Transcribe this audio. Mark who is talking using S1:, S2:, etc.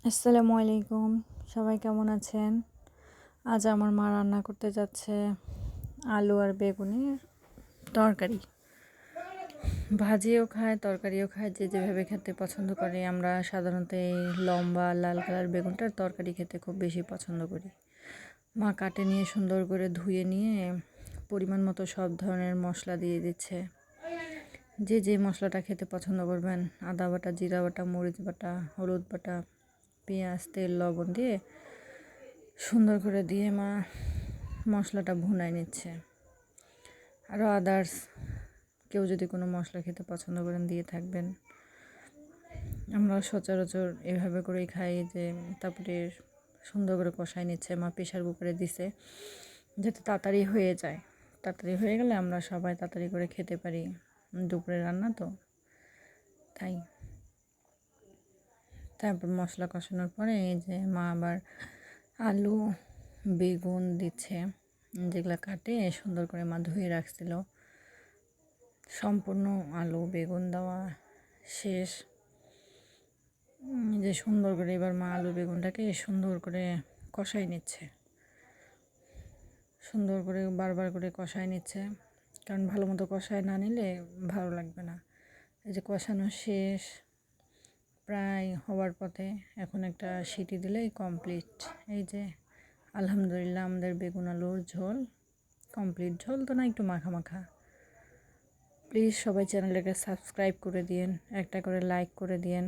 S1: আসসালামু আলাইকুম। সবাই কেমন আছেন? আজ আমার মা রান্না করতে যাচ্ছে আলু আর বেগুনের তরকারি। ভাজিও খায়, তরকারিও খায়, যে যেভাবে খেতে পছন্দ করে। আমরা সাধারণত এই লম্বা লাল কালার বেগুনটার তরকারি খেতে খুব বেশি পছন্দ করি। মা কাটে নিয়ে সুন্দর করে ধুয়ে নিয়ে পরিমাণ মতো সব ধরনের মশলা দিয়ে দিচ্ছে। যে যে মশলাটা খেতে পছন্দ করবেন, আদা বাটা, জিরা বাটা, মরিচ বাটা, হলুদ বাটা, পেঁয়াজ, তেল, লবণ দিয়ে সুন্দর করে দিয়ে মা মশলাটা ভুনায় নিচ্ছে। আরও আদার্স কেউ যদি কোনো মশলা খেতে পছন্দ করেন দিয়ে থাকবেন। আমরা সচরাচর এভাবে করেই খাই। যে তারপরে সুন্দর করে কষাই নিচ্ছে। মা প্রেশার কুকারে দিছে যাতে তাড়াতাড়ি হয়ে যায়। তাড়াতাড়ি হয়ে গেলে আমরা সবাই তাড়াতাড়ি করে খেতে পারি। দুপুরে রান্না তো, তাই। তারপর মশলা কষানোর পরে এই যে মা আবার আলু বেগুন দিচ্ছে, যেগুলো কাটে সুন্দর করে মা ধুয়ে রাখছিল। সম্পূর্ণ আলু বেগুন দেওয়া শেষ। যে সুন্দর করে এবার মা আলু বেগুনটাকে সুন্দর করে কষাই নিচ্ছে। সুন্দর করে বারবার করে কষাই নিচ্ছে, কারণ ভালো মতো কষায় না নিলে ভালো লাগবে না। এই যে কষানো শেষ, প্রায় হওয়ার পথে। এখন একটা সিটি দিলেই কমপ্লিট। এই যে আলহামদুলিল্লাহ আমাদের বেগুন আলুর ঝোল কমপ্লিট। ঝোল তো না, একটু মাখা মাখা। প্লিজ সবাই চ্যানেলটাকে সাবস্ক্রাইব করে দিয়েন, একটা করে লাইক করে দিয়েন।